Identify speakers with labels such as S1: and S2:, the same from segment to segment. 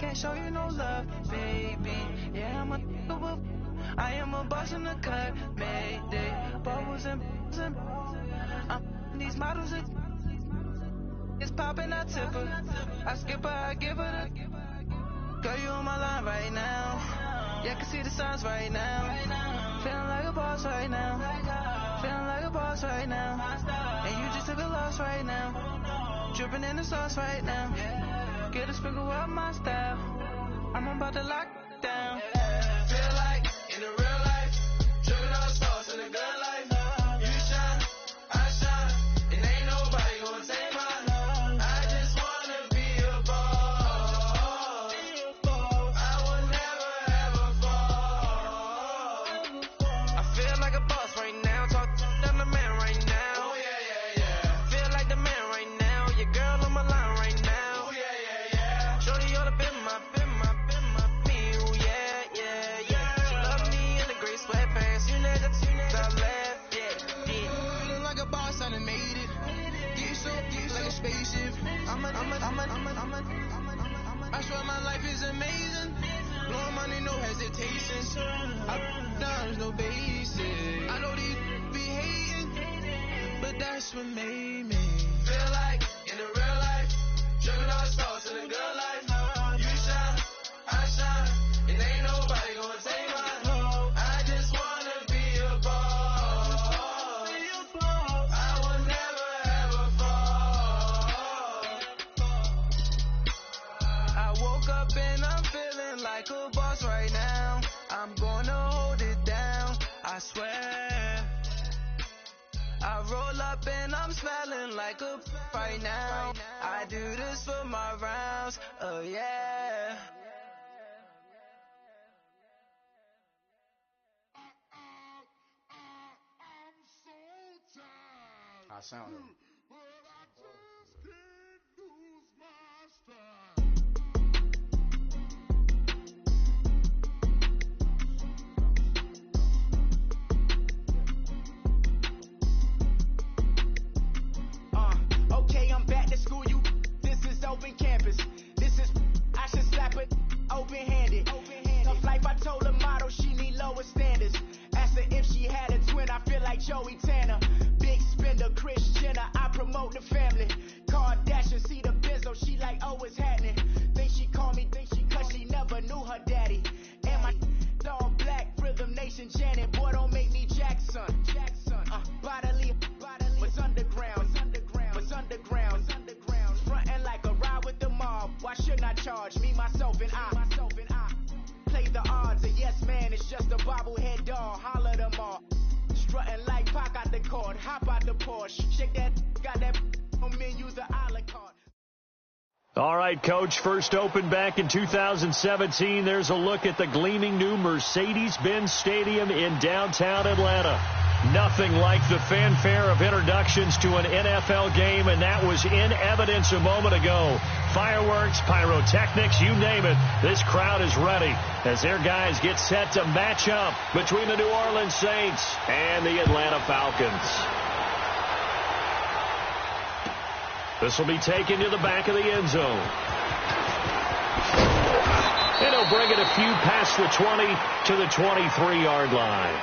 S1: can't show you no love, baby. Yeah, I am a boss in the cut, mayday. Bubbles and these models it's popping, I tip her. I skip her, I give her the. Girl, you on my line right now. Yeah, I can see the signs right now. Feeling like a boss right now. Feeling like a boss right now. And you just took a loss right now. Dripping in the sauce right now. Get a sprinkle up my style. I'm about to lock down. Feel like in the real life, dripping all sauce in the good life. You shine, I shine, and ain't nobody gonna take mine. I just wanna be a boss. I will never ever fall. I feel like a boss right now. Talk to the man right now. Oh yeah, yeah, yeah. Feel like the man right now. Your girl on my line right now. Oh yeah, yeah, yeah. Shorty oughta been my meal. Yeah, yeah, yeah. She love me in the gray sweatpants. You never left. Yeah, yeah. Feeling like a boss, I done made it. Get so like a spaceship. I swear my life is amazing. Blowing money, no hesitation. I done no basic. I know these be hating, but that's what made me feel like in the real life, dripping all sauce in the good life. You shine, I shine, and ain't nobody gonna take mine. I just wanna be a boss. I will never ever fall. I woke up and I'm feeling like a boss right now. I'm gonna hold it down, I swear. I roll up and I'm smelling like a right now. I do this for my rounds, oh yeah.
S2: I sound it.
S3: Okay, I'm back to school, you. This is open campus. This is, I should slap it open-handed. Tough life, I told her motto, she need lower standards. Asked her if she had a twin, I feel like Joey Tanner. Big spender, Kris Jenner, I promote the family. Kardashian, see the Benzo, she like, oh, it's happening. Think she called me, cause she never knew her daddy. And my all black, Rhythm Nation, Janet, boy, don't make me Jackson. Bodily, was underground. Frontin' like a ride with the mob. Why shouldn't I charge me, myself, and I? Play the odds, a yes man is just a bobblehead doll. Holler them all. Strutting like Pac out the court, hop out the Porsche. Shake that, got that on menu, the a la carte.
S4: All right, Coach, first opened back in 2017. There's a look at the gleaming new Mercedes-Benz Stadium in downtown Atlanta. Nothing like the fanfare of introductions to an NFL game, and that was in evidence a moment ago. Fireworks, pyrotechnics, you name it. This crowd is ready as their guys get set to match up between the New Orleans Saints and the Atlanta Falcons. This will be taken to the back of the end zone. And he'll bring it a few past the 20 to the 23-yard line.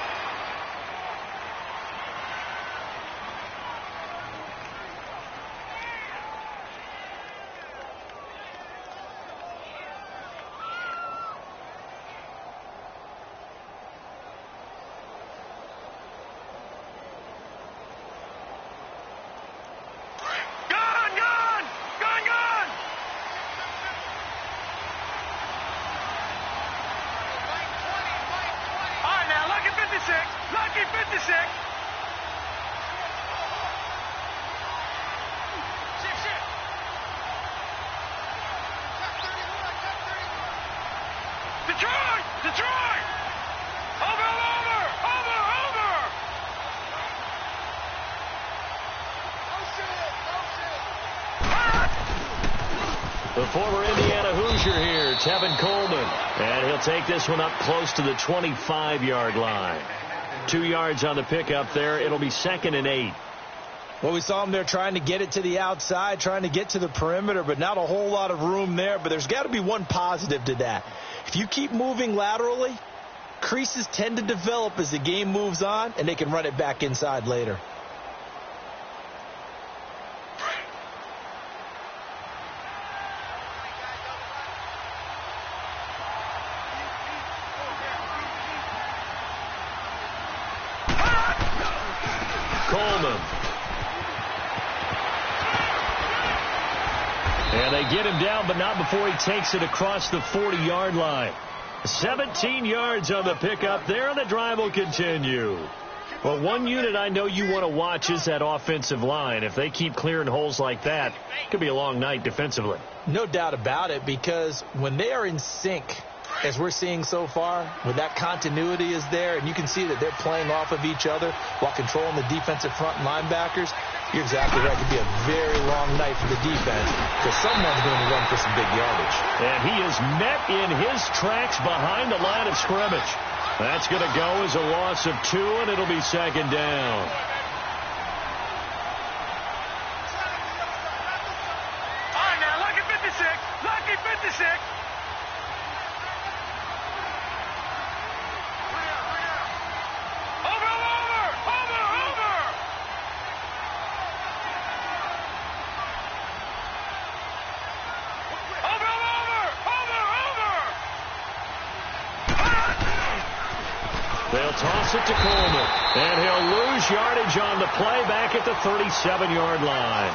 S4: The former Indiana Hoosier here, Tevin Coleman. And he'll take this one up close to the 25-yard line. 2 yards on the pickup there. It'll be 2nd and 8.
S2: Well, we saw him there trying to get it to the outside, trying to get to the perimeter, but not a whole lot of room there. But there's got to be one positive to that. If you keep moving laterally, creases tend to develop as the game moves on, and they can run it back inside later.
S4: Coleman. And they get him down, but not before he takes it across the 40-yard line. 17 yards on the pickup there, and the drive will continue. Well, one unit I know you want to watch is that offensive line. If they keep clearing holes like that, it could be a long night defensively.
S2: No doubt about it, because when they are in sync, as we're seeing so far, when that continuity is there, and you can see that they're playing off of each other while controlling the defensive front linebackers, you're exactly right. It could be a very long night for the defense because someone's going to run for some big yardage.
S4: And he is met in his tracks behind the line of scrimmage. That's going to go as a loss of 2, and it'll be second down.
S3: All right, now, lucky 56. Lucky 56.
S4: They'll toss it to Coleman, and he'll lose yardage on the play back at the 37-yard line.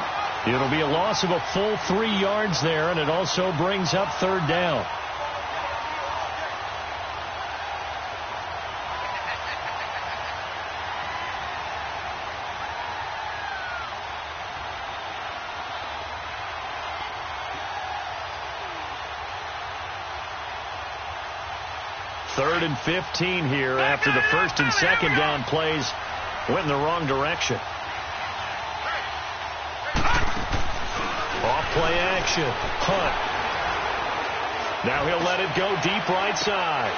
S4: It'll be a loss of a full 3 yards there, and it also brings up third down. Third and 15 here after the first and second down plays went in the wrong direction. Off play action. Hunt. Now he'll let it go deep right side.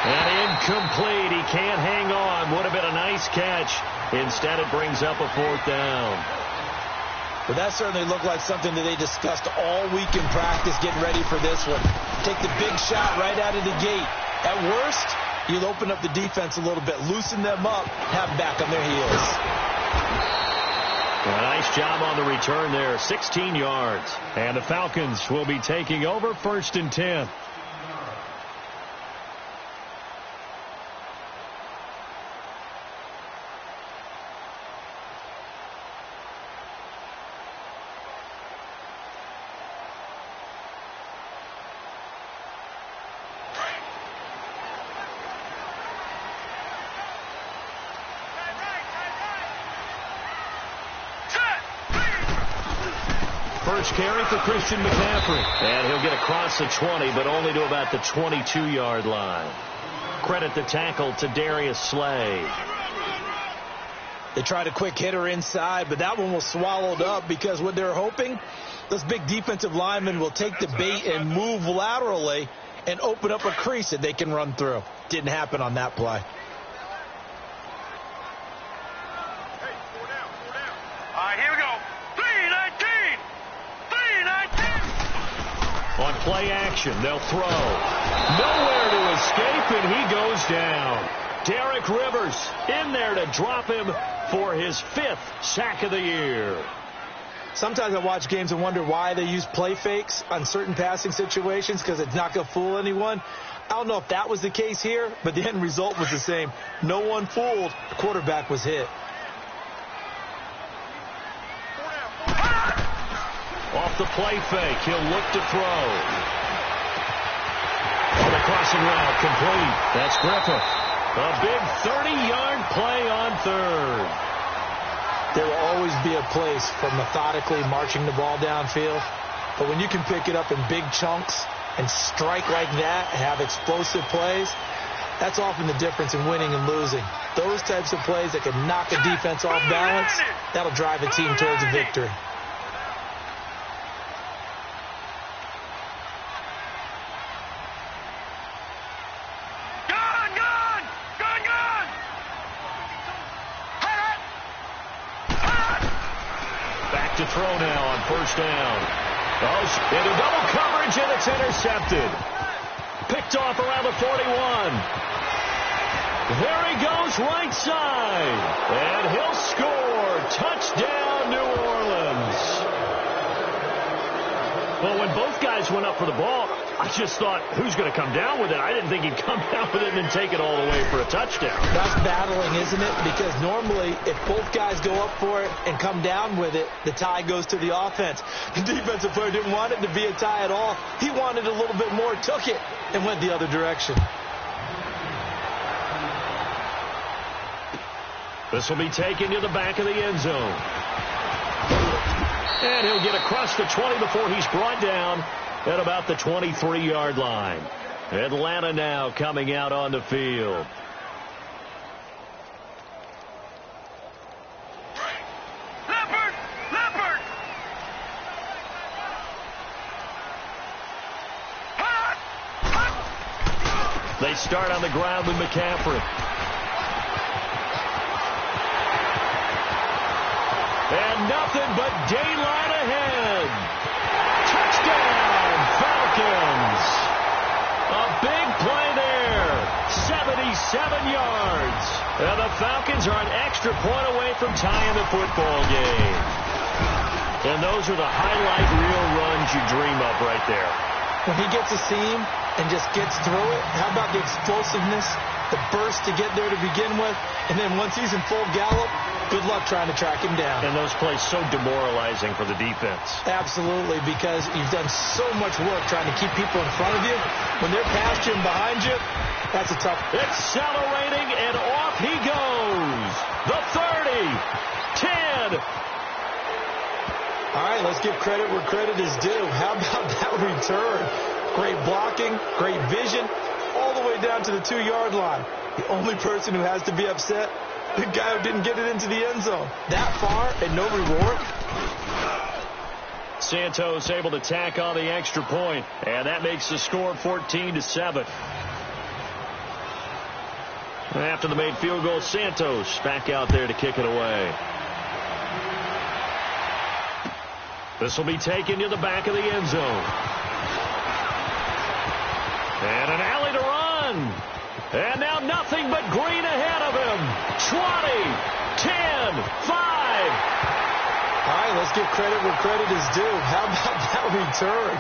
S4: And incomplete. He can't hang on. Would have been a nice catch. Instead, it brings up a fourth down.
S2: But that certainly looked like something that they discussed all week in practice getting ready for this one. Take the big shot right out of the gate. At worst, you'll open up the defense a little bit, loosen them up, have them back on their heels.
S4: A nice job on the return there, 16 yards. And the Falcons will be taking over first and 10. First carry for Christian McCaffrey. And he'll get across the 20, but only to about the 22-yard line. Credit the tackle to Darius Slay.
S2: They tried a quick hitter inside, but that one was swallowed up because what they're hoping, those big defensive linemen will take the bait and move laterally and open up a crease that they can run through. Didn't happen on that play.
S3: All right, here we go. 3-19. 3-19.
S4: On play action, they'll throw. Nowhere to escape, and he goes down. Derek Rivers in there to drop him for his 5th sack of the year.
S2: Sometimes I watch games and wonder why they use play fakes on certain passing situations because it's not going to fool anyone. I don't know if that was the case here, but the end result was the same. No one fooled. The quarterback was hit.
S4: Off the play fake, he'll look to throw. On the crossing route, complete. That's Griffith. A big 30-yard play on third.
S2: There will always be a place for methodically marching the ball downfield. But when you can pick it up in big chunks and strike like that, have explosive plays, that's often the difference in winning and losing. Those types of plays that can knock a defense off balance, that'll drive a team towards a victory.
S4: to throw now on first down. Into double coverage, and it's intercepted. Picked off around the 41. There he goes right side. And he'll score. Touchdown, New Orleans. Well, when both guys went up for the ball, I just thought, who's going to come down with it? I didn't think he'd come down with it and then take it all the way for a touchdown.
S2: That's battling, isn't it? Because normally, if both guys go up for it and come down with it, the tie goes to the offense. The defensive player didn't want it to be a tie at all. He wanted a little bit more, took it, and went the other direction.
S4: This will be taken to the back of the end zone. And he'll get across the 20 before he's brought down at about the 23-yard line. Atlanta now coming out on the field.
S3: Leopard!
S4: They start on the ground with McCaffrey. And nothing but daylight ahead. Touchdown, Falcons. A big play there. 77 yards. And the Falcons are an extra point away from tying the football game. And those are the highlight reel runs you dream of right there.
S2: When he gets a seam and just gets through it, how about the explosiveness, the burst to get there to begin with, and then once he's in full gallop, good luck trying to track him down.
S4: And those plays so demoralizing for the defense.
S2: Absolutely, because you've done so much work trying to keep people in front of you. When they're past you and behind you, that's a tough.
S4: Accelerating, and off he goes. The 30, 10.
S2: All right, let's give credit where credit is due. How about that return? Great blocking, great vision, all the way down to the 2-yard line. The only person who has to be upset, the guy who didn't get it into the end zone. That far and no reward.
S4: Santos able to tack on the extra point, and that makes the score 14-7. After the made field goal, Santos back out there to kick it away. This will be taken to the back of the end zone. And an alley to run. And now nothing but green ahead of him. 20, 10, 5.
S2: All right, let's give credit where credit is due. How about that return?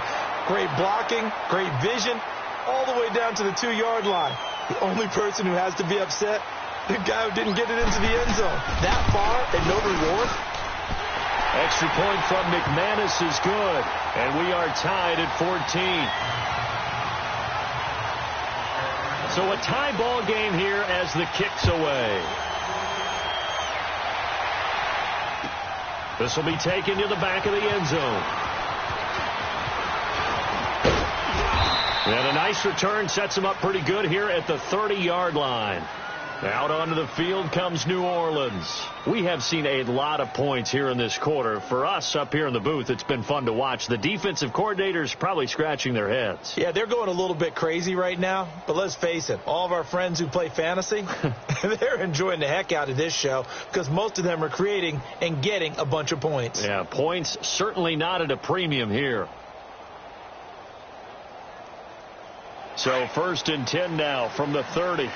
S2: Great blocking, great vision, all the way down to the 2-yard line. The only person who has to be upset, the guy who didn't get it into the end zone. That far and no reward.
S4: Extra point from McManus is good, and we are tied at 14. So a tie ball game here as the kick's away. This will be taken to the back of the end zone. And a nice return sets him up pretty good here at the 30-yard line. Out onto the field comes New Orleans. We have seen a lot of points here in this quarter. For us up here in the booth, it's been fun to watch. The defensive coordinators probably scratching their heads.
S2: Yeah, they're going a little bit crazy right now. But let's face it, all of our friends who play fantasy, they're enjoying the heck out of this show because most of them are creating and getting a bunch of points.
S4: Yeah, points certainly not at a premium here. So 1st and 10 now from the 30.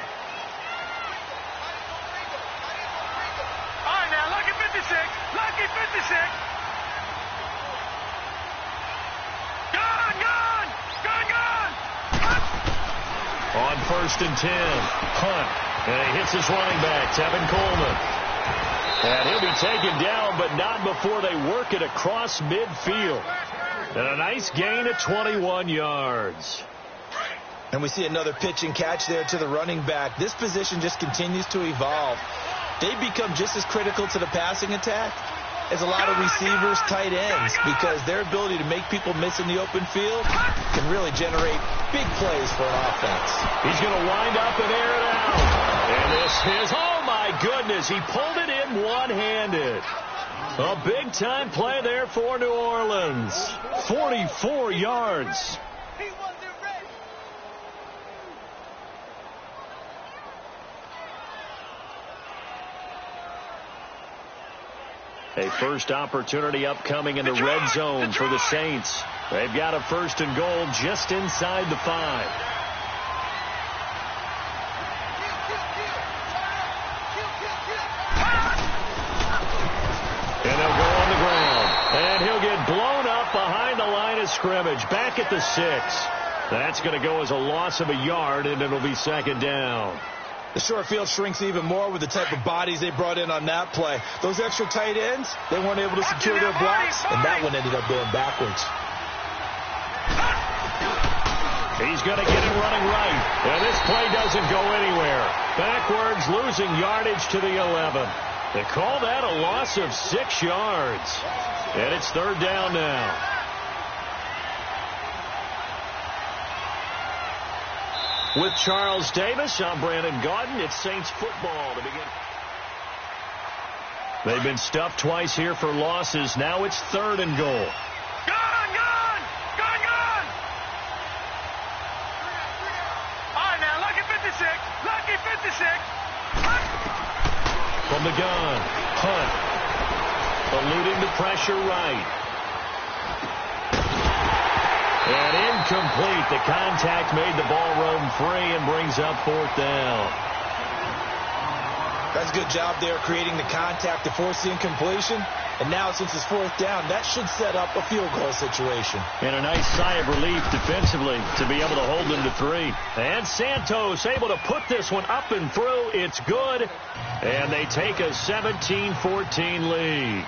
S3: Lucky 56. Gone.
S4: On 1st and 10, Hunt. And he hits his running back, Tevin Coleman. And he'll be taken down, but not before they work it across midfield. And a nice gain of 21 yards.
S2: And we see another pitch and catch there to the running back. This position just continues to evolve. They become just as critical to the passing attack as a lot of receivers, tight ends, because their ability to make people miss in the open field can really generate big plays for an offense.
S4: He's going to wind up and air it out. And this is, oh my goodness, he pulled it in one-handed. A big-time play there for New Orleans. 44 yards. A first opportunity upcoming in the red zone for the Saints. They've got a 1st and goal just inside the 5. And they'll go on the ground. And he'll get blown up behind the line of scrimmage. Back at the 6. That's going to go as a loss of a yard, and it'll be 2nd down.
S2: The short field shrinks even more with the type of bodies they brought in on that play. Those extra tight ends, they weren't able to secure their blocks, and that one ended up going backwards.
S4: He's going to get it running right, and this play doesn't go anywhere. Backwards, losing yardage to the 11. They call that a loss of 6 yards, and it's 3rd down now. With Charles Davis, I'm Brandon Gaudin. It's Saints football to begin. They've been stuffed twice here for losses. Now it's 3rd and goal.
S3: Gone! All right, now, lucky 56.
S4: From the gun, Hunt. Eluding the pressure right. And incomplete. The contact made the ball roam free and brings up 4th down.
S2: That's a good job there creating the contact to force the incompletion. And now since it's 4th down, that should set up a field goal situation.
S4: And a nice sigh of relief defensively to be able to hold them to 3. And Santos able to put this one up and through. It's good. And they take a 17-14 lead.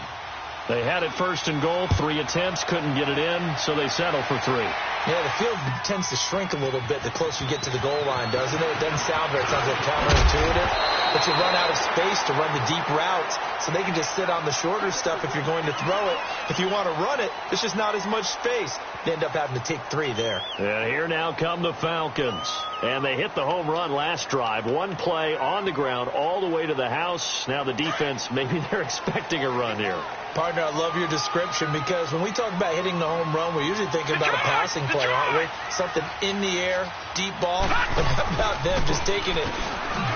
S4: They had it 1st and goal, 3 attempts, couldn't get it in, so they settle for 3.
S2: Yeah, the field tends to shrink a little bit the closer you get to the goal line, doesn't it? It doesn't sound very, it sounds like counterintuitive, but you run out of space to run the deep routes, so they can just sit on the shorter stuff if you're going to throw it. If you want to run it, there's just not as much space. They end up having to take 3 there.
S4: And here now come the Falcons. And they hit the home run last drive. One play on the ground all the way to the house. Now the defense, maybe they're expecting a run here.
S2: Partner, I love your description because when we talk about hitting the home run, we're usually thinking about a passing play, aren't we? Something in the air, deep ball. But how about them just taking it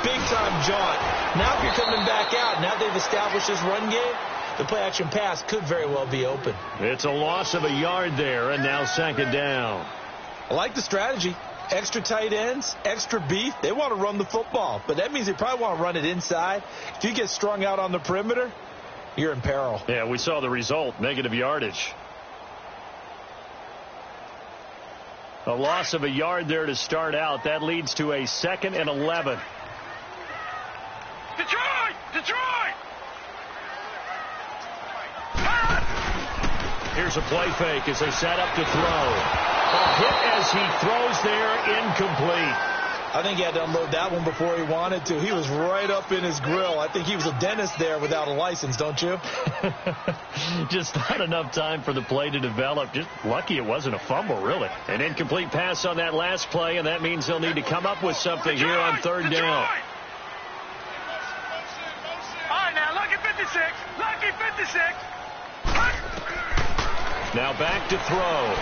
S2: big-time jaunt? Now if you're coming back out, now they've established this run game, the play-action pass could very well be open.
S4: It's a loss of a yard there, and now 2nd down.
S2: I like the strategy. Extra tight ends, extra beef. They want to run the football, but that means they probably want to run it inside. If you get strung out on the perimeter, you're in peril.
S4: Yeah, we saw the result, negative yardage. A loss of a yard there to start out. That leads to a 2nd and 11.
S3: Detroit!
S4: Here's a play fake as they set up to throw. A hit as he throws there, incomplete.
S2: I think he had to unload that one before he wanted to. He was right up in his grill. I think he was a dentist there without a license, don't you?
S4: Just not enough time for the play to develop. Just lucky it wasn't a fumble, really. An incomplete pass on that last play, and that means they'll need to come up with something here on 3rd down.
S3: All right, now, lucky 56.
S4: Now back to throw.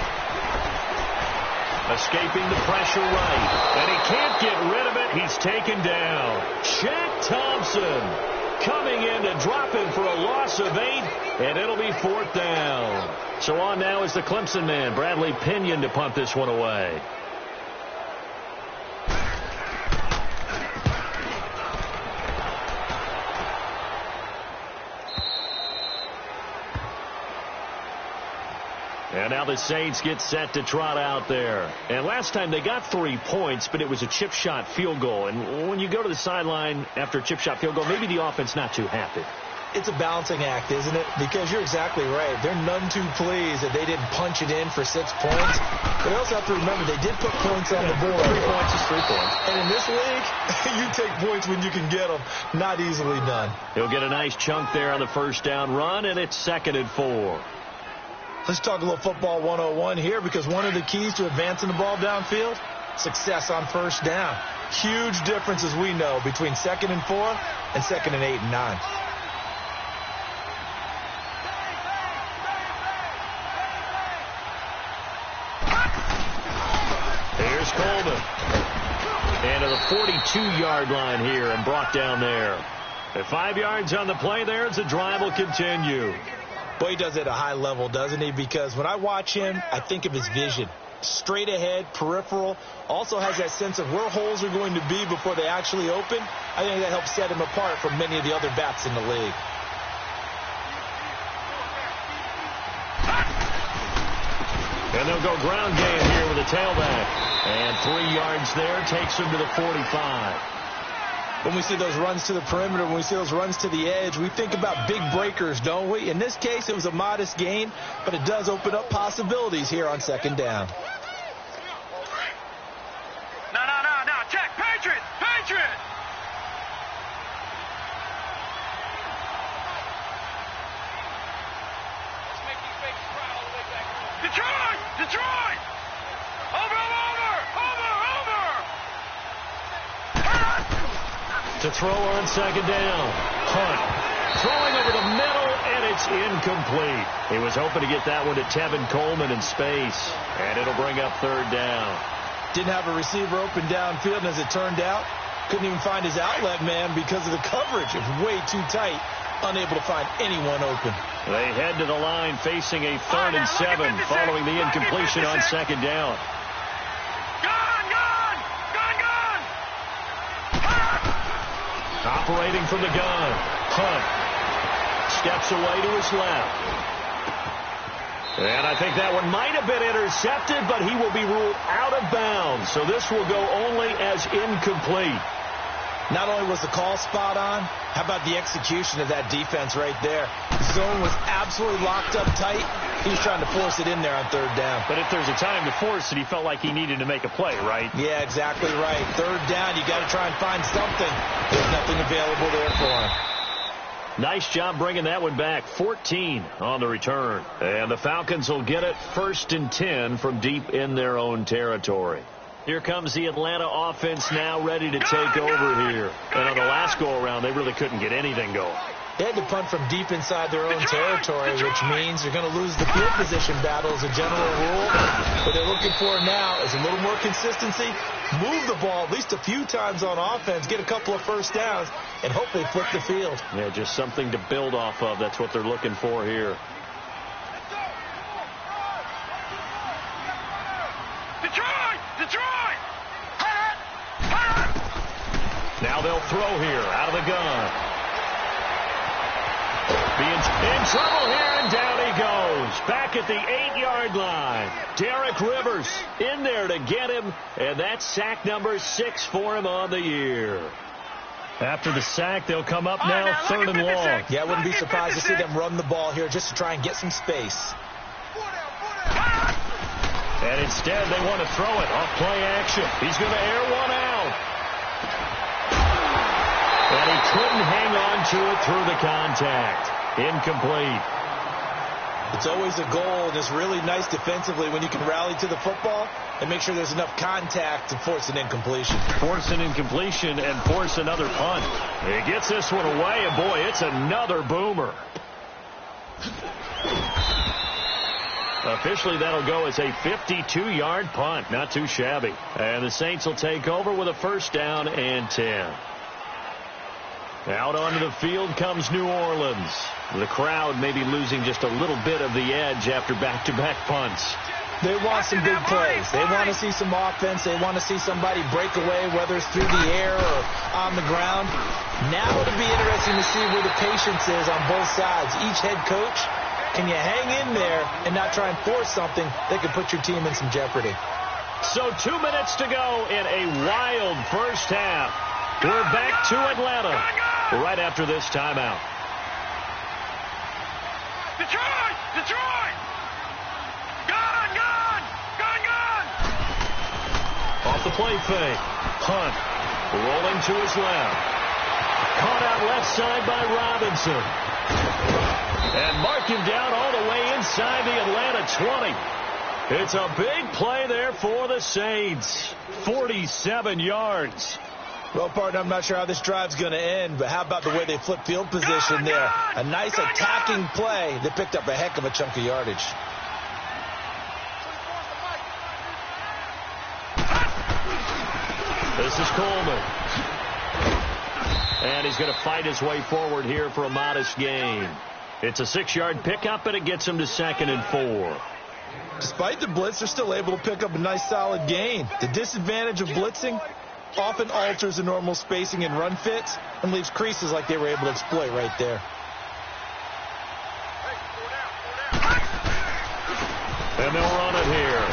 S4: Escaping the pressure right. And he can't get rid of it. He's taken down. Shaq Thompson coming in to drop him for a loss of 8. And it'll be 4th down. So on now is the Clemson man, Bradley Pinion, to punt this one away. And now the Saints get set to trot out there. And last time they got 3 points, but it was a chip shot field goal. And when you go to the sideline after a chip shot field goal, maybe the offense not too happy.
S2: It's a balancing act, isn't it? Because you're exactly right. They're none too pleased that they didn't punch it in for 6 points. But they also have to remember they did put points on the board.
S4: 3 points is 3 points.
S2: And in this league, you take points when you can get them. Not easily done.
S4: He'll get a nice chunk there on the 1st down run, and it's 2nd and 4.
S2: Let's talk a little football 101 here, because one of the keys to advancing the ball downfield, success on 1st down. Huge difference, as we know, between 2nd and 4 and 2nd and 8 and 9.
S4: Here's Coleman. And to the 42-yard line here and brought down there. At 5 yards on the play there as the drive will continue.
S2: Boy, he does it at a high level, doesn't he? Because when I watch him, I think of his vision. Straight ahead, peripheral, also has that sense of where holes are going to be before they actually open. I think that helps set him apart from many of the other backs in the league.
S4: And they'll go ground game here with a tailback. And 3 yards there takes him to the 45.
S2: When we see those runs to the perimeter, when we see those runs to the edge, we think about big breakers, don't we? In this case, it was a modest gain, but it does open up possibilities here on second down.
S3: No. Check. Patriot. Let's make these babies cry all the way back home. Detroit! Over!
S4: To throw on second down. Hunt. Throwing over the middle, and it's incomplete. He was hoping to get that one to Tevin Coleman in space, and it'll bring up third down.
S2: Didn't have a receiver open downfield, and as it turned out, couldn't even find his outlet man because of the coverage. It was way too tight, unable to find anyone open.
S4: They head to the line facing a 3rd and 7 following the incompletion on second down. Operating from the gun. Hunt steps away to his left. And I think that one might have been intercepted, but he will be ruled out of bounds. So this will go only as incomplete.
S2: Not only was the call spot on, how about the execution of that defense right there? Zone was absolutely locked up tight. He was trying to force it in there on third down.
S4: But if there's a time to force it, he felt like he needed to make a play, right?
S2: Yeah, exactly right. Third down, you got to try and find something. There's nothing available there for him.
S4: Nice job bringing that one back. 14 on the return. And the Falcons will get it 1st and 10 from deep in their own territory. Here comes the Atlanta offense now ready to take over here. And on the last go-around, they really couldn't get anything going.
S2: They had to punt from deep inside their own territory, which means they're going to lose the field position battle as a general rule. What they're looking for now is a little more consistency, move the ball at least a few times on offense, get a couple of first downs, and hope they flip the field.
S4: Yeah, just something to build off of. That's what they're looking for here.
S3: Detroit!
S4: Now they'll throw here out of the gun. In trouble here, and down he goes. Back at the 8-yard line. Derek Rivers in there to get him, and that's sack number 6 for him on the year. After the sack, they'll come up now 3rd and long.
S2: Yeah, I wouldn't be surprised to see them run the ball here just to try and get some space.
S4: And instead, they want to throw it off play action. He's going to air one out. And he couldn't hang on to it through the contact. Incomplete.
S2: It's always a goal, and it's really nice defensively when you can rally to the football and make sure there's enough contact to force an incompletion.
S4: Force an incompletion and force another punt. He gets this one away, and boy, it's another boomer. Officially, that'll go as a 52-yard punt. Not too shabby. And the Saints will take over with a 1st down and 10. Out onto the field comes New Orleans. The crowd may be losing just a little bit of the edge after back-to-back punts.
S2: They want some big plays. They want to see some offense. They want to see somebody break away, whether it's through the air or on the ground. Now it'll be interesting to see where the patience is on both sides. Each head coach, can you hang in there and not try and force something that could put your team in some jeopardy?
S4: So 2 minutes to go in a wild first half. We're back to Atlanta right after this timeout.
S3: Detroit! Gun!
S4: Off the play fake. Hunt rolling to his left. Caught out left side by Robinson. And mark him down all the way inside the Atlanta 20. It's a big play there for the Saints. 47 yards.
S2: Well, partner, I'm not sure how this drive's going to end, but how about the way they flip field position there? A nice attacking play that picked up a heck of a chunk of yardage.
S4: This is Coleman. And he's going to fight his way forward here for a modest gain. It's a 6-yard pickup, and it gets him to 2nd and 4.
S2: Despite the blitz, they're still able to pick up a nice solid gain. The disadvantage of blitzing often alters the normal spacing and run fits and leaves creases like they were able to exploit right there.
S4: And they'll run it here.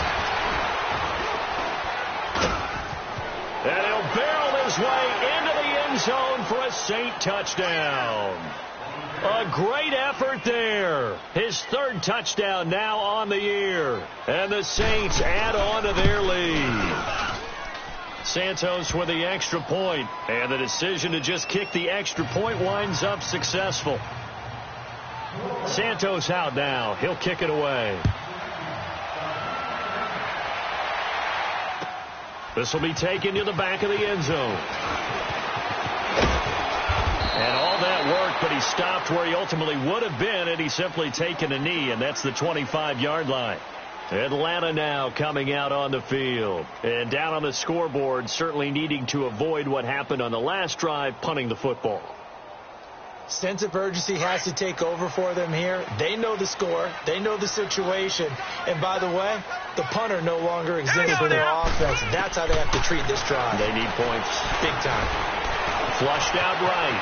S4: And he'll barrel his way into the end zone for a Saint touchdown. A great effort there. His 3rd touchdown now on the year. And the Saints add on to their lead. Santos with the extra point. And the decision to just kick the extra point winds up successful. Santos out now. He'll kick it away. This will be taken to the back of the end zone. And all that work, but he stopped where he ultimately would have been had he simply taken a knee, and that's the 25-yard line. Atlanta now coming out on the field. And down on the scoreboard, certainly needing to avoid what happened on the last drive, punting the football.
S2: Sense of urgency has to take over for them here. They know the score. They know the situation. And by the way, the punter no longer exists for their offense. That's how they have to treat this drive.
S4: They need points.
S2: Big time.
S4: Flushed out right.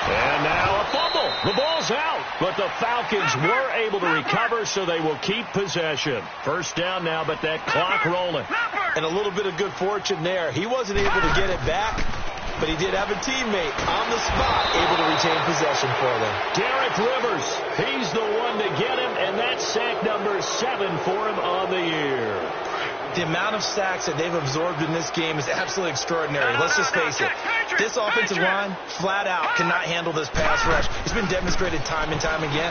S4: And now a fumble. The ball's out. But the Falcons were able to recover, so they will keep possession. First down now, but that clock rolling.
S2: And a little bit of good fortune there. He wasn't able to get it back, but he did have a teammate on the spot able to retain possession for them.
S4: Derek Rivers, he's the one to get him, and that's sack number 7 for him on the year.
S2: The amount of sacks that they've absorbed in this game is absolutely extraordinary. Let's just face it. This offensive line, flat out, cannot handle this pass rush. It's been demonstrated time and time again.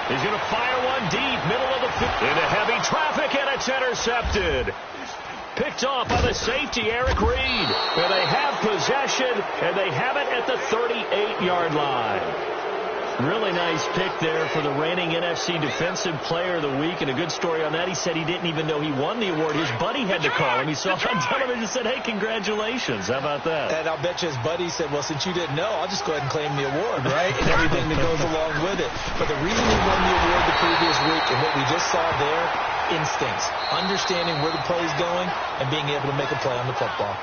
S4: He's going to fire one deep, middle of the field. Into heavy traffic, and it's intercepted. Picked off by the safety, Eric Reed. Where they have possession, and they have it at the 38-yard line. Really nice pick there for the reigning NFC Defensive Player of the Week. And a good story on that. He said he didn't even know he won the award. His buddy had to call him. He saw it on television and said, hey, congratulations. How about that?
S2: And I'll bet you his buddy said, well, since you didn't know, I'll just go ahead and claim the award, right? And everything that goes along with it. But the reason he won the award the previous week and what we just saw there, instincts, understanding where the play is going and being able to make a play on the football.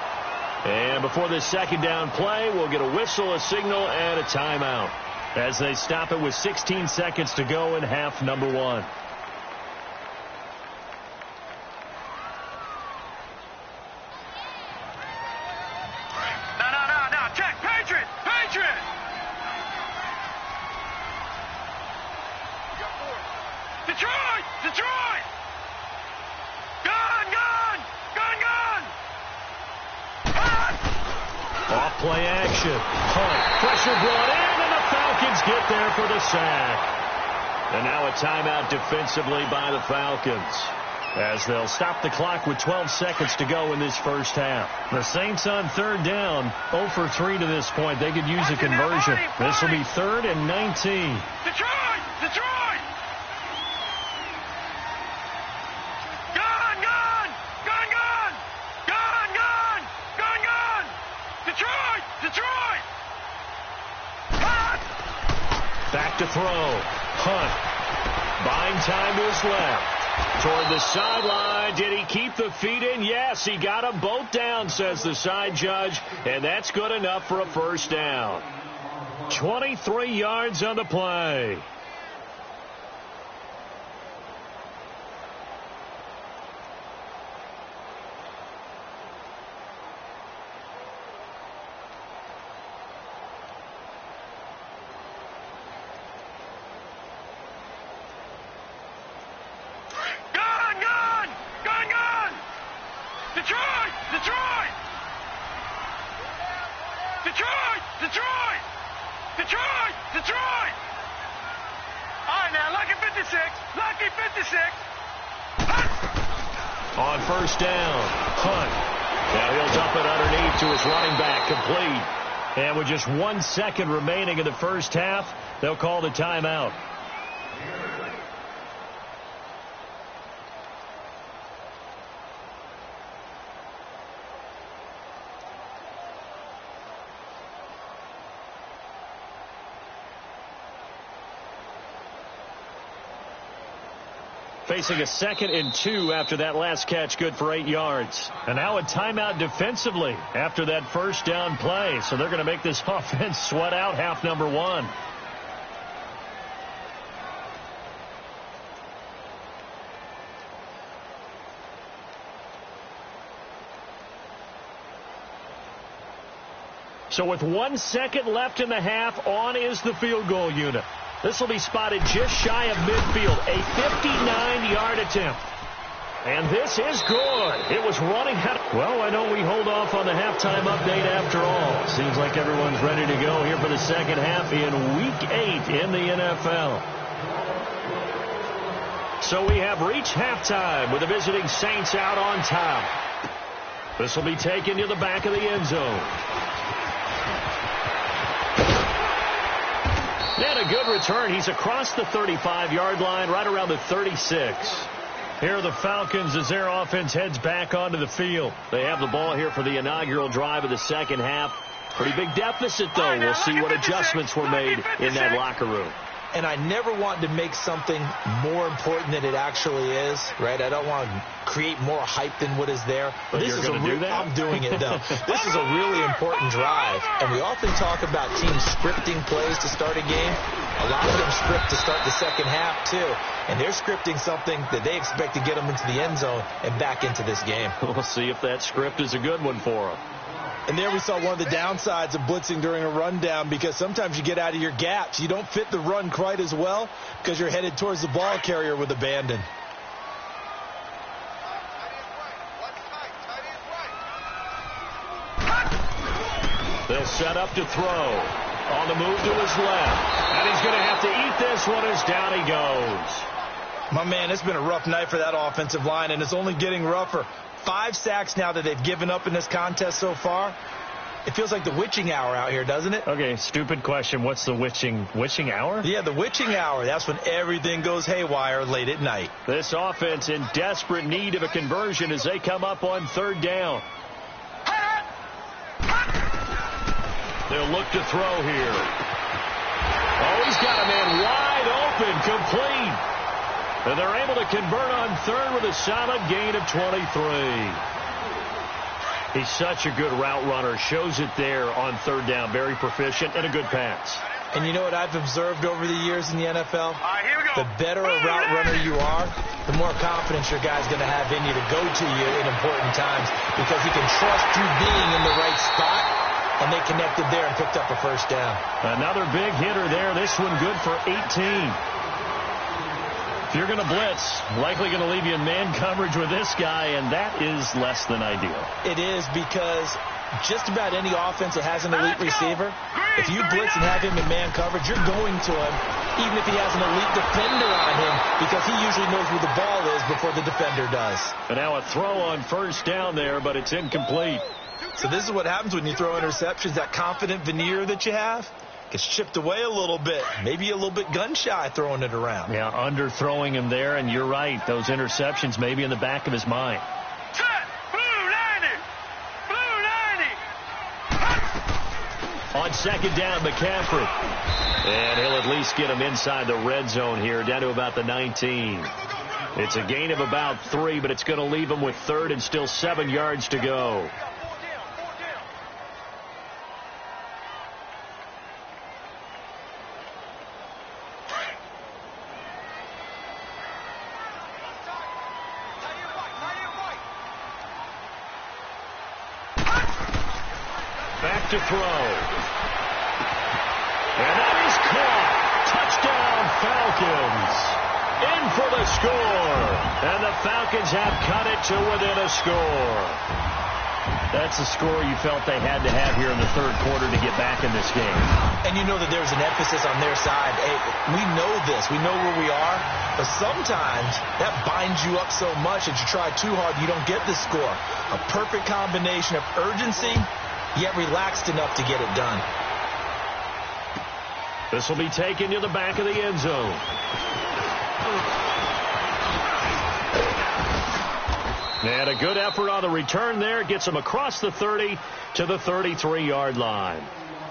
S4: And before this second down play, we'll get a whistle, a signal, and a timeout as they stop it with 16 seconds to go in half number 1.
S3: No. Check. Patriot. Detroit. Gun.
S4: Off play action. Punt. Pressure brought in, and the Falcons get there for the sack. And now a timeout defensively by the Falcons, as they'll stop the clock with 12 seconds to go in this first half. The Saints on 3rd down, 0 for 3 to this point. They could use a conversion. This will be 3rd and 19.
S3: Detroit. Detroit.
S4: Back to throw. Hunt. Buying time to his left. Toward the sideline. Did he keep the feet in? Yes, he got them both down, says the side judge. And that's good enough for a first down. 23 yards on the play.
S3: Detroit! All right, now, lucky 56.
S4: On first down, Hunt. Now he'll dump it underneath to his running back, complete. And with just 1 second remaining in the first half, they'll call the timeout. Facing a 2nd and 2 after that last catch, good for 8 yards. And now a timeout defensively after that first down play. So they're going to make this offense sweat out half number 1. So with 1 second left in the half, on is the field goal unit. This will be spotted just shy of midfield, a 59-yard attempt. And this is good. It was running out. Well, why don't we hold off on the halftime update after all? Seems like everyone's ready to go here for the second half in Week 8 in the NFL. So we have reached halftime with the visiting Saints out on top. This will be taken to the back of the end zone. And a good return. He's across the 35-yard line, right around the 36. Here are the Falcons as their offense heads back onto the field. They have the ball here for the inaugural drive of the second half. Pretty big deficit, though. We'll see what adjustments were made in that locker room.
S2: And I never want to make something more important than it actually is, right? I don't want to create more hype than what is there.
S4: But you're going to do that?
S2: I'm doing it, though. This is a really important drive, and we often talk about teams scripting plays to start a game. A lot of them script to start the second half, too. And they're scripting something that they expect to get them into the end zone and back into this game.
S4: We'll see if that script is a good one for them.
S2: And there we saw one of the downsides of blitzing during a rundown, because sometimes you get out of your gaps. You don't fit the run quite as well because you're headed towards the ball carrier with abandon.
S4: They'll set up to throw. On the move to his left. And he's going to have to eat this one as down he goes.
S2: My man, it's been a rough night for that offensive line, and it's only getting rougher. 5 sacks now that they've given up in this contest so far. It feels like the witching hour out here, doesn't it?
S4: Okay, stupid question. What's the witching hour?
S2: Yeah, the witching hour. That's when everything goes haywire late at night.
S4: This offense in desperate need of a conversion as they come up on 3rd down. They'll look to throw here. Oh, he's got a man wide open, complete. And they're able to convert on 3rd with a solid gain of 23. He's such a good route runner. Shows it there on 3rd down. Very proficient and a good pass.
S2: And you know what I've observed over the years in the NFL? The better a route runner you are, the more confidence your guy's going to have in you to go to you in important times, because he can trust you being in the right spot. And they connected there and picked up a first down.
S4: Another big hitter there. This one good for 18. If you're going to blitz, likely going to leave you in man coverage with this guy, and that is less than ideal.
S2: It is, because just about any offense that has an elite receiver, if you blitz and have him in man coverage, you're going to him, even if he has an elite defender on him, because he usually knows where the ball is before the defender does.
S4: And now a throw on 1st down there, but it's incomplete.
S2: So this is what happens when you throw interceptions. That confident veneer that you have gets chipped away a little bit. Maybe a little bit gun-shy throwing it around.
S4: Yeah, underthrowing him there, and you're right. Those interceptions may be in the back of his mind. On 2nd down, McCaffrey. And he'll at least get him inside the red zone here, down to about the 19. It's a gain of about 3, but it's going to leave him with 3rd and still 7 yards to go. Back to throw. And that is caught. Touchdown, Falcons. In for the score. And the Falcons have cut it to within a score. That's the score you felt they had to have here in the 3rd quarter to get back in this game.
S2: And you know that there's an emphasis on their side. Hey, we know this. We know where we are. But sometimes that binds you up so much that you try too hard, you don't get the score. A perfect combination of urgency, yet relaxed enough to get it done.
S4: This will be taken to the back of the end zone. And a good effort on the return there. Gets him across the 30 to the 33-yard line.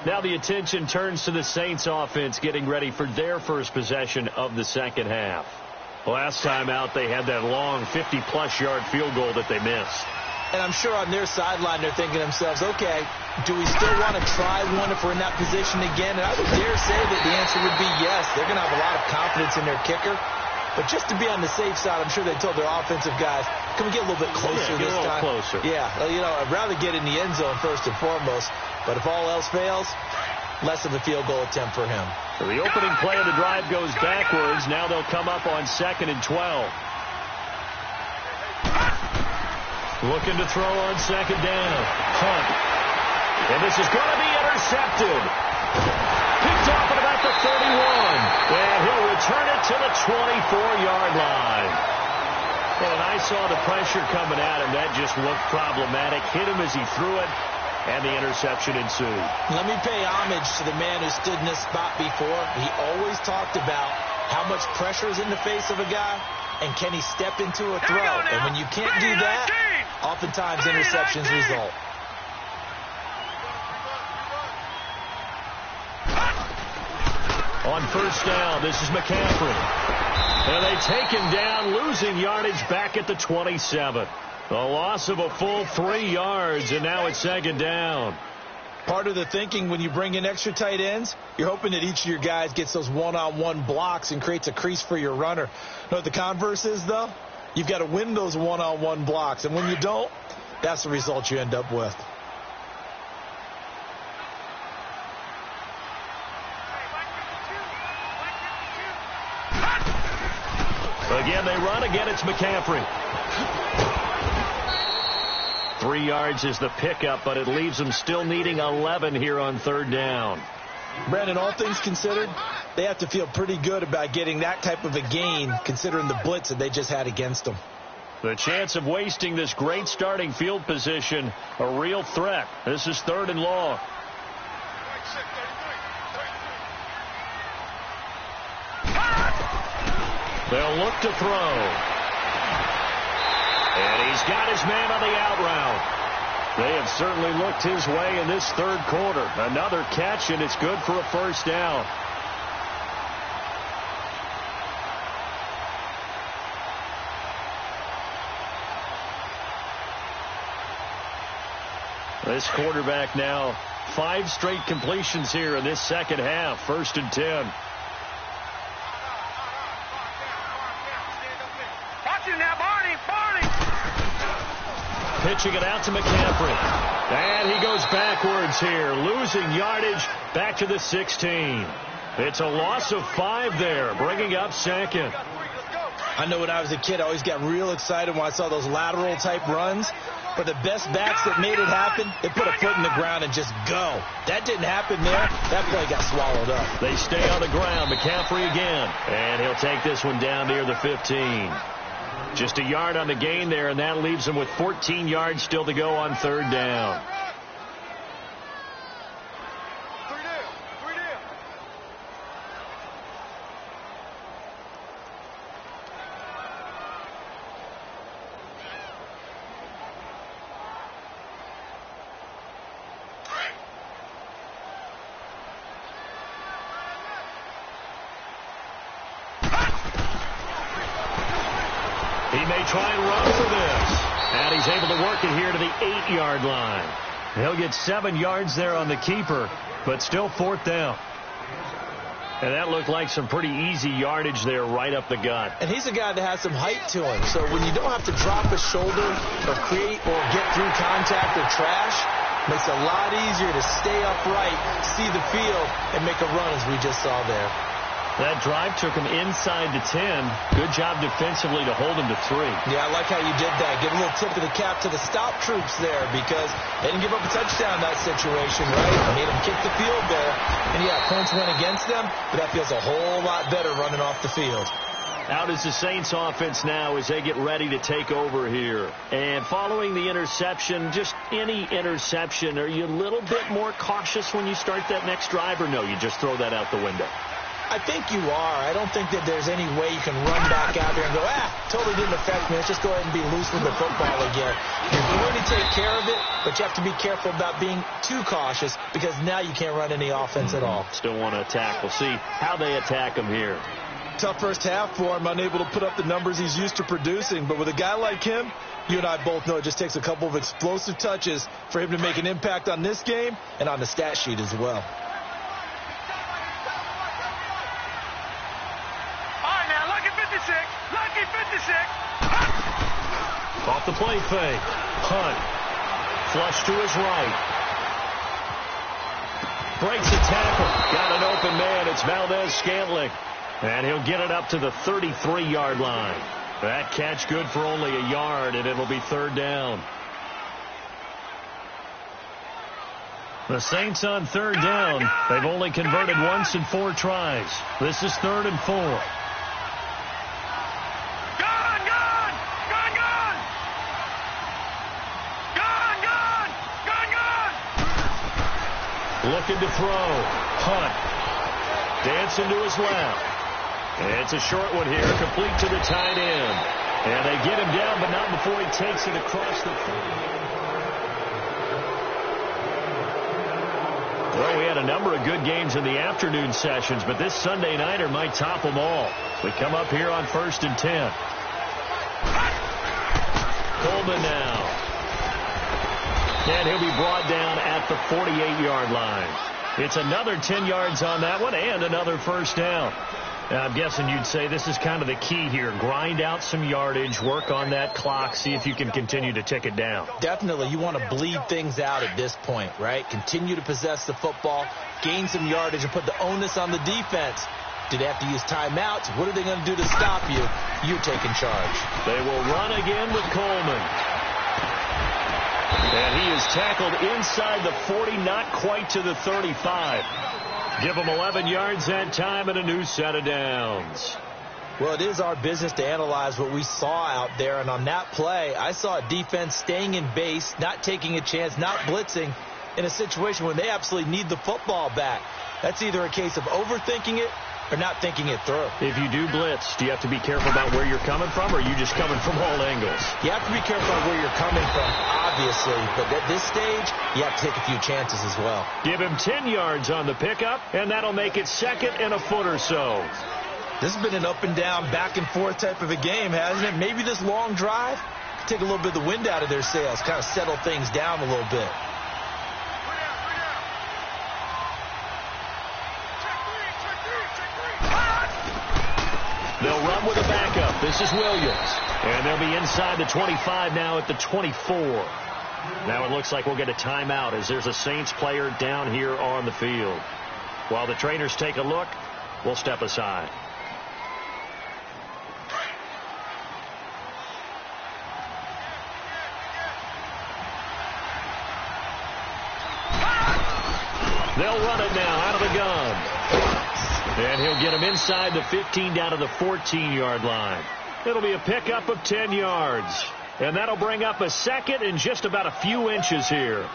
S4: Now the attention turns to the Saints offense getting ready for their first possession of the second half. Last time out, they had that long 50-plus yard field goal that they missed.
S2: And I'm sure on their sideline they're thinking to themselves, okay, do we still want to try one if we're in that position again? And I would dare say that the answer would be yes. They're going to have a lot of confidence in their kicker. But just to be on the safe side, I'm sure they told their offensive guys, can we get a little bit closer this time?
S4: Closer.
S2: Yeah, you know, I'd rather get in the end zone first and foremost. But if all else fails, less of a field goal attempt for him.
S4: So the opening play of the drive goes backwards. Now they'll come up on 2nd and 12. Looking to throw on 2nd down. Hunt. And this is going to be intercepted. Picked off at about the 31. And he'll return it to the 24-yard line. And I saw the pressure coming at him. That just looked problematic. Hit him as he threw it. And the interception ensued.
S2: Let me pay homage to the man who stood in this spot before. He always talked about how much pressure is in the face of a guy, and can he step into a throw. And when you can't do that, oftentimes interceptions result.
S4: On 1st down, this is McCaffrey. And they take him down, losing yardage back at the 27. A loss of a full 3 yards, and now it's 2nd down.
S2: Part of the thinking when you bring in extra tight ends, you're hoping that each of your guys gets those one-on-one blocks and creates a crease for your runner. You know what the converse is, though? You've got to win those one-on-one blocks, and when you don't, that's the result you end up with.
S4: Again, they run. Again, it's McCaffrey. 3 yards is the pickup, but it leaves them still needing 11 here on 3rd down.
S2: Brandon, all things considered, they have to feel pretty good about getting that type of a gain, considering the blitz that they just had against them.
S4: The chance of wasting this great starting field position, a real threat. This is 3rd and long. They'll look to throw. And he's got his man on the out route. They have certainly looked his way in this 3rd quarter. Another catch, and it's good for a 1st down. This quarterback now 5 straight completions here in this 2nd half. 1st and 10. Pitching it out to McCaffrey. And he goes backwards here, losing yardage back to the 16. It's a loss of 5 there, bringing up 2nd.
S2: I know when I was a kid, I always got real excited when I saw those lateral-type runs. But the best backs that made it happen, they put a foot in the ground and just go. That didn't happen there. That play got swallowed up.
S4: They stay on the ground. McCaffrey again. And he'll take this one down near the 15. Just a yard on the gain there, and that leaves them with 14 yards still to go on 3rd down. Try and run for this. And he's able to work it here to the 8-yard line. He'll get 7 yards there on the keeper, but still 4th down. And that looked like some pretty easy yardage there right up the gut.
S2: And he's a guy that has some height to him. So when you don't have to drop a shoulder or create or get through contact or trash, it makes it a lot easier to stay upright, see the field, and make a run as we just saw there.
S4: That drive took him inside the 10. Good job defensively to hold him to 3.
S2: Yeah, I like how you did that. Give a little tip of the cap to the stop troops there because they didn't give up a touchdown in that situation, right? Made them kick the field goal. And, yeah, points went against them, but that feels a whole lot better running off the field.
S4: Out is the Saints offense now as they get ready to take over here. And following the interception, just any interception, are you a little bit more cautious when you start that next drive, or no, you just throw that out the window?
S2: I think you are. I don't think that there's any way you can run back out there and go, totally didn't affect me. Let's just go ahead and be loose with the football again. You're going to take care of it, but you have to be careful about being too cautious because now you can't run any offense at all.
S4: Still want to attack. We'll see how they attack them here.
S2: Tough first half for him, unable to put up the numbers he's used to producing. But with a guy like him, you and I both know it just takes a couple of explosive touches for him to make an impact on this game and on the stat sheet as well.
S3: All right, now, lucky 56. Lucky 56.
S4: Off the play fake. Hunt. Flush to his right. Breaks a tackle. Got an open man. It's Valdez-Scantling. And he'll get it up to the 33-yard line. That catch good for only a yard, and it'll be third down. The Saints on third down. They've only converted once in 4 tries. This is 3rd and 4. Looking to throw. Hunt. Dancing to his left. It's a short one here, complete to the tight end. And they get him down, but not before he takes it across the field. Well, we had a number of good games in the afternoon sessions, but this Sunday nighter might top them all. We come up here on 1st and 10. Coleman now. And he'll be brought down at the 48-yard line. It's another 10 yards on that one and another first down. Now, I'm guessing you'd say this is kind of the key here. Grind out some yardage, work on that clock, see if you can continue to tick it down.
S2: Definitely. You want to bleed things out at this point, right? Continue to possess the football, gain some yardage, and put the onus on the defense. Do they have to use timeouts? What are they going to do to stop you? You're taking charge.
S4: They will run again with Coleman. And he is tackled inside the 40, not quite to the 35. Give him 11 yards that time and a new set of downs.
S2: Well, it is our business to analyze what we saw out there. And on that play, I saw a defense staying in base, not taking a chance, not blitzing in a situation where they absolutely need the football back. That's either a case of overthinking it or not thinking it through.
S4: If you do blitz, do you have to be careful about where you're coming from, or are you just coming from all angles?
S2: You have to be careful about where you're coming from, obviously. But at this stage, you have to take a few chances as well.
S4: Give him 10 yards on the pickup, and that'll make it 2nd and a foot or so.
S2: This has been an up and down, back and forth type of a game, hasn't it? Maybe this long drive, take a little bit of the wind out of their sails, kind of settle things down a little bit.
S4: They'll run with a backup. This is Williams. And they'll be inside the 25 now at the 24. Now it looks like we'll get a timeout as there's a Saints player down here on the field. While the trainers take a look, we'll step aside. They'll run it now out of the gun. And he'll get him inside the 15 down to the 14-yard line. It'll be a pickup of 10 yards. And that'll bring up a 2nd and just about a few inches here.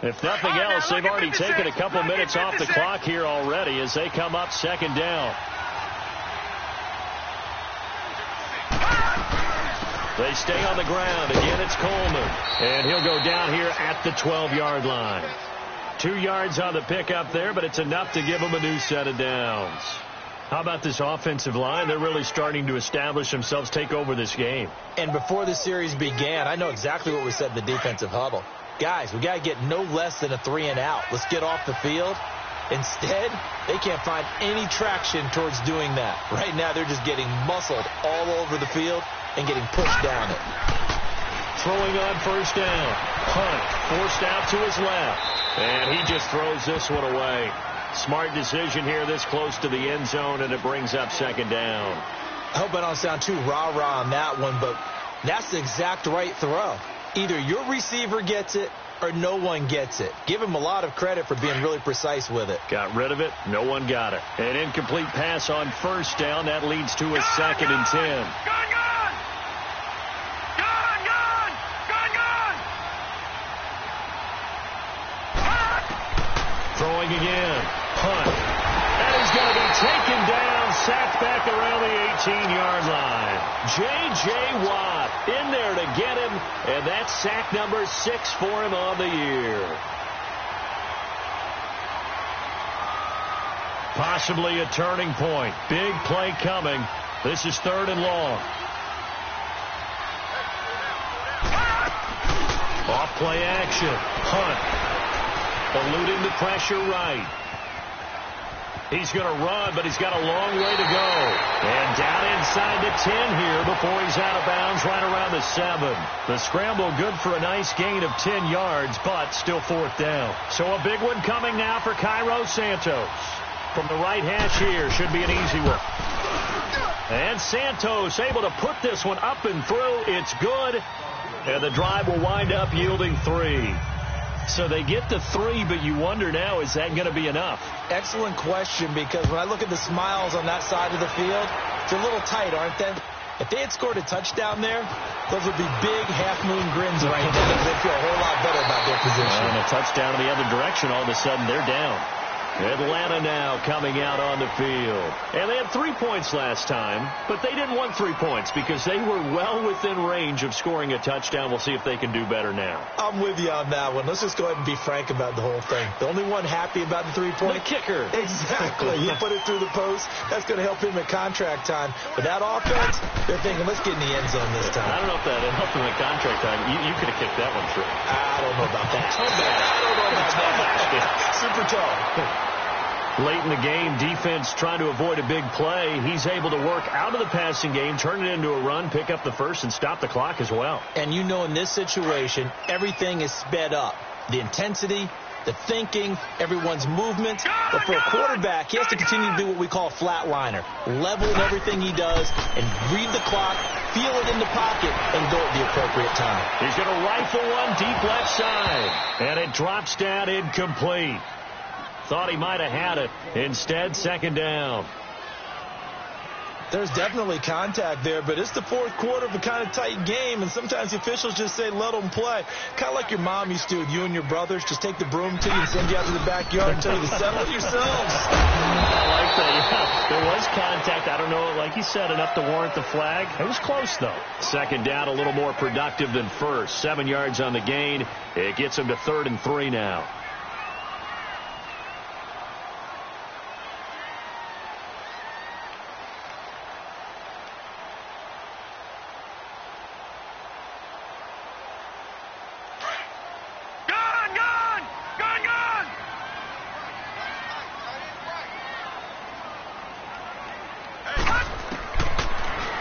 S4: If nothing else, they've already taken a couple minutes off the clock here already as they come up 2nd down. They stay on the ground. Again, it's Coleman. And he'll go down here at the 12-yard line. 2 yards on the pickup there, but it's enough to give them a new set of downs. How about this offensive line? They're really starting to establish themselves, take over this game.
S2: And before the series began, I know exactly what we said in the defensive huddle. Guys, we got to get no less than a 3 and out. Let's get off the field. Instead, they can't find any traction towards doing that. Right now, they're just getting muscled all over the field and getting pushed down it.
S4: Throwing on first down. Hunt forced out to his left. And he just throws this one away. Smart decision here this close to the end zone, and it brings up 2nd down.
S2: I hope I don't sound too rah-rah on that one, but that's the exact right throw. Either your receiver gets it or no one gets it. Give him a lot of credit for being really precise with it.
S4: Got rid of it. No one got it. An incomplete pass on first down. That leads to a 2nd and 10. Throwing again. Hunt. And he's going to be taken down, sacked back around the 18-yard line. J.J. Watt in there to get him, and that's sack number 6 for him on the year. Possibly a turning point. Big play coming. This is 3rd and long. Off play action. Hunt. Eluding the pressure right. He's going to run, but he's got a long way to go. And down inside the 10 here before he's out of bounds right around the 7. The scramble good for a nice gain of 10 yards, but still 4th down. So a big one coming now for Cairo Santos. From the right hash here, should be an easy one. And Santos able to put this one up and through. It's good. And the drive will wind up yielding 3. So they get to 3, but you wonder now, is that going to be enough?
S2: Excellent question, because when I look at the smiles on that side of the field, they're a little tight, aren't they? If they had scored a touchdown there, those would be big half-moon grins right now. They feel a whole lot better about their position.
S4: And a touchdown in the other direction, all of a sudden they're down. Atlanta now coming out on the field. And they had 3 points last time, but they didn't want 3 points because they were well within range of scoring a touchdown. We'll see if they can do better now.
S2: I'm with you on that one. Let's just go ahead and be frank about the whole thing. The only one happy about the 3-point?
S4: The kicker.
S2: Exactly. He put it through the post. That's going to help him at contract time. But that offense, they're thinking, let's get in the end zone this time.
S4: I don't know if that helped him at contract time. You could have kicked that one through.
S2: I don't know about that. I don't know about that. Super tall.
S4: Late in the game, defense trying to avoid a big play. He's able to work out of the passing game, turn it into a run, pick up the first, and stop the clock as well.
S2: And you know, in this situation, everything is sped up. The intensity, the thinking, everyone's movement. But for a quarterback, he has to continue to do what we call a flatliner. Level in everything he does and read the clock, feel it in the pocket, and go at the appropriate time.
S4: He's going to rifle one deep left side. And it drops down incomplete. Thought he might have had it. Instead, 2nd down.
S2: There's definitely contact there, but it's the 4th quarter of a kind of tight game, and sometimes the officials just say, let them play. Kind of like your mom used to with you and your brothers. Just take the broom to you and send you out to the backyard and tell you to settle yourselves.
S4: I like that. Yeah, there was contact. I don't know, like you said, enough to warrant the flag. It was close, though. 2nd down, a little more productive than first. 7 yards on the gain. It gets him to 3rd and 3 now.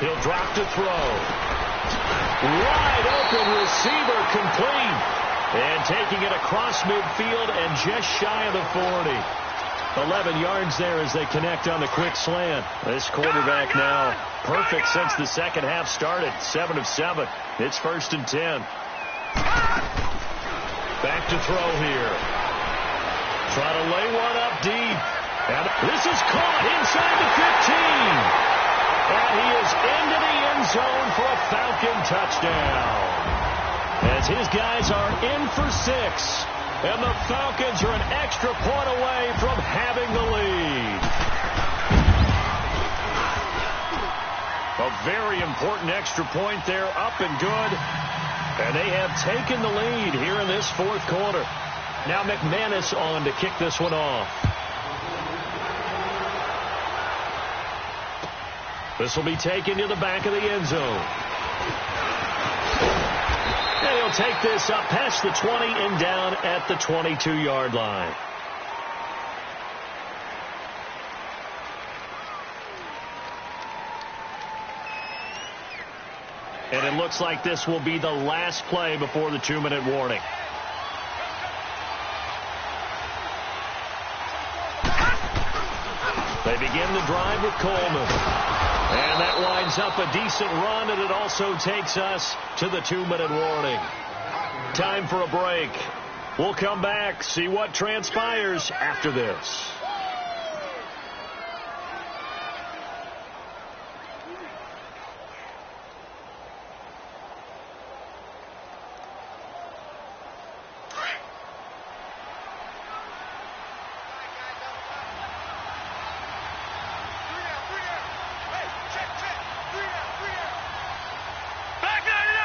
S4: He'll drop to throw. Wide open receiver complete. And taking it across midfield and just shy of the 40. 11 yards there as they connect on the quick slant. This quarterback now perfect since the second half started. 7 of 7. It's 1st and 10. Back to throw here. Try to lay one up deep. And this is caught inside the 15. And he is into the end zone for a Falcon touchdown. As his guys are in for 6. And the Falcons are an extra point away from having the lead. A very important extra point there, up and good. And they have taken the lead here in this 4th quarter. Now McManus on to kick this one off. This will be taken to the back of the end zone. And he'll take this up past the 20 and down at the 22-yard line. And it looks like this will be the last play before the 2-minute warning. They begin the drive with Coleman. And that lines up a decent run, and it also takes us to the 2-minute warning. Time for a break. We'll come back, see what transpires after this.
S5: Back 99!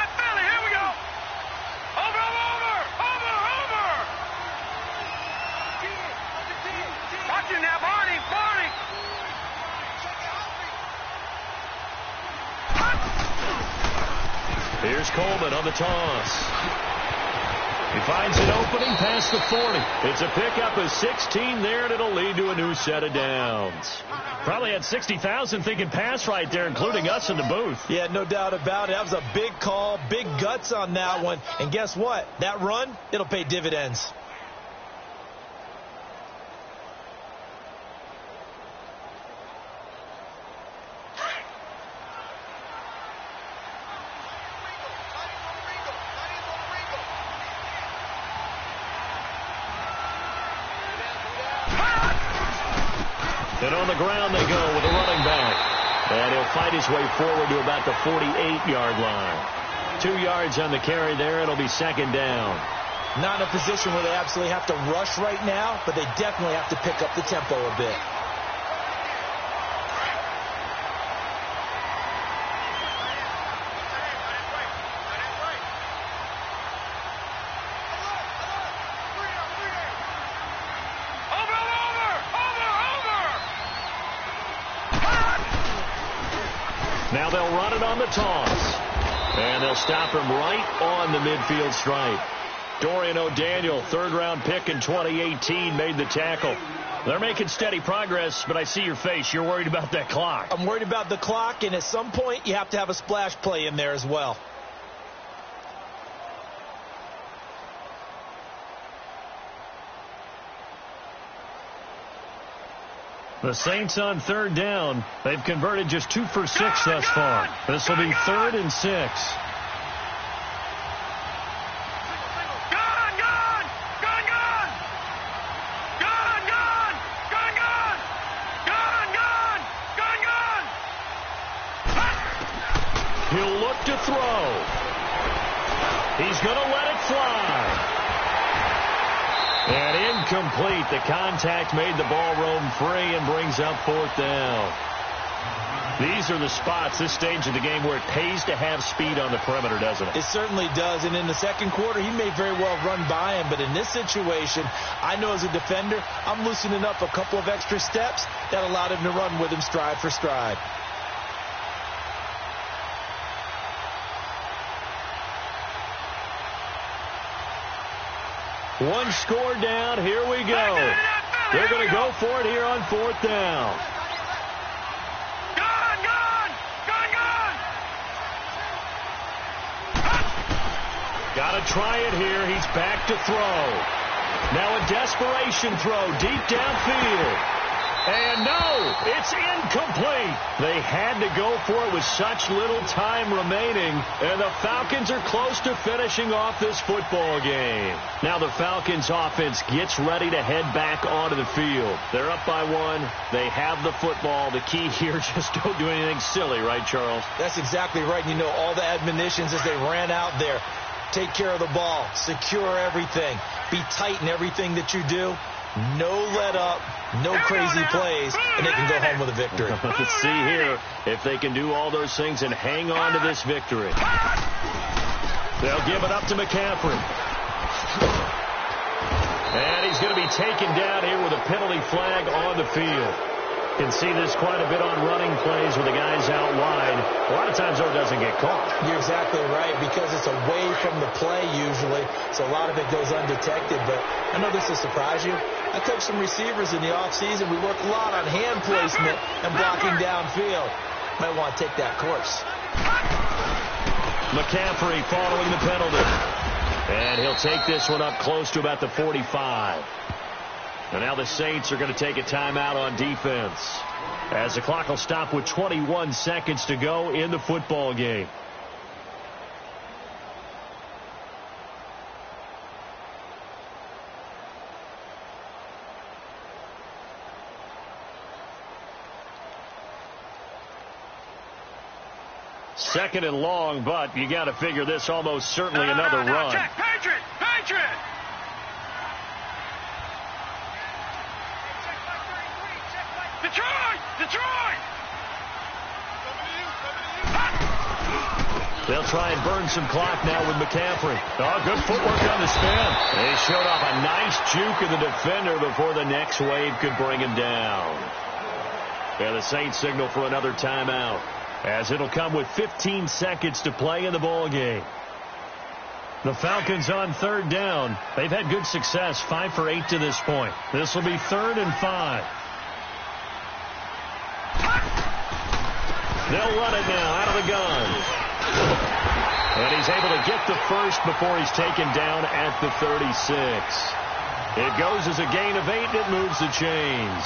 S4: Here's Coleman on the toss. He finds an opening past the 40. It's a pickup of 16 there, and it'll lead to a new set of downs. Probably had 60,000 thinking pass right there, including us in the booth.
S2: Yeah, no doubt about it. That was a big call, big guts on that one. And guess what? That run, it'll pay dividends.
S4: And on the ground they go with a running back. And he'll fight his way forward to about the 48-yard line. 2 yards on the carry there. It'll be second down.
S2: Not in a position where they absolutely have to rush right now, but they definitely have to pick up the tempo a bit.
S4: Now they'll run it on the toss. And they'll stop him right on the midfield stripe. Dorian O'Daniel, third-round pick in 2018, made the tackle. They're making steady progress, but I see your face. You're worried about that clock.
S2: I'm worried about the clock, and at some point you have to have a splash play in there as well.
S4: The Saints on third down. They've converted just 2 for 6 thus far. This will be 3rd and 6. He'll look to throw. He's going to let it fly. And incomplete. The contact made the ball roam free and brings up 4th down. These are the spots, this stage of the game, where it pays to have speed on the perimeter, doesn't it?
S2: It certainly does. And in the second quarter, he may very well run by him. But in this situation, I know as a defender, I'm loosening up a couple of extra steps that allowed him to run with him stride for stride.
S4: One score down. Here we go. They're going to go for it here on 4th down. Got to try it here. He's back to throw. Now a desperation throw deep downfield. And no, it's incomplete. They had to go for it with such little time remaining. And the Falcons are close to finishing off this football game. Now the Falcons offense gets ready to head back onto the field. They're up by 1. They have the football. The key here, just don't do anything silly, right, Charles?
S2: That's exactly right. You know, all the admonitions as they ran out there. Take care of the ball. Secure everything. Be tight in everything that you do. No let up, no crazy plays, and they can go home with a victory.
S4: Let's see here if they can do all those things and hang on to this victory. They'll give it up to McCaffrey. And he's going to be taken down here with a penalty flag on the field. Can see this quite a bit on running plays with the guys out wide. A lot of times, though, it doesn't get caught.
S2: You're exactly right, because it's away from the play usually, so a lot of it goes undetected. But I know this will surprise you. I coached some receivers in the offseason. We work a lot on hand placement and blocking downfield. Might want to take that course.
S4: McCaffrey following the penalty. And he'll take this one up close to about the 45. And now the Saints are going to take a timeout on defense, as the clock will stop with 21 seconds to go in the football game. Second and long, but you got to figure this almost certainly another run.
S3: Check, Patriot! Detroit!
S4: They'll try and burn some clock now with McCaffrey. Oh, good footwork on the spin. They showed off a nice juke of the defender before the next wave could bring him down. Yeah, the Saints signal for another timeout. as it'll come with 15 seconds to play in the ball game. The Falcons on third down. They've had good success, 5 for 8 to this point. This will be 3rd and 5. They'll run it now out of the gun. And he's able to get the first before he's taken down at the 36. It goes as a gain of 8, and it moves the chains.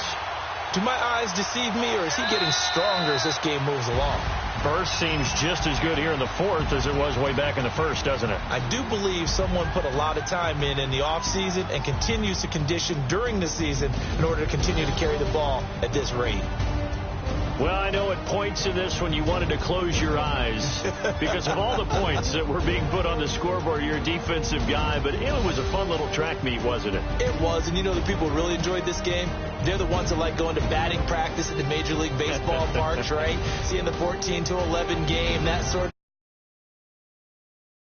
S2: Do my eyes deceive me, or is he getting stronger as this game moves along?
S4: Burst seems just as good here in the 4th as it was way back in the 1st, doesn't it?
S2: I do believe someone put a lot of time in the offseason and continues to condition during the season in order to continue to carry the ball at this rate.
S4: Well, I know at points in this when you wanted to close your eyes because of all the points that were being put on the scoreboard. You're a defensive guy, but it was a fun little track meet, wasn't it?
S2: It was, and you know the people who really enjoyed this game? They're the ones that like going to batting practice at the Major League Baseball parks, right? Seeing the 14-11 game, that sort of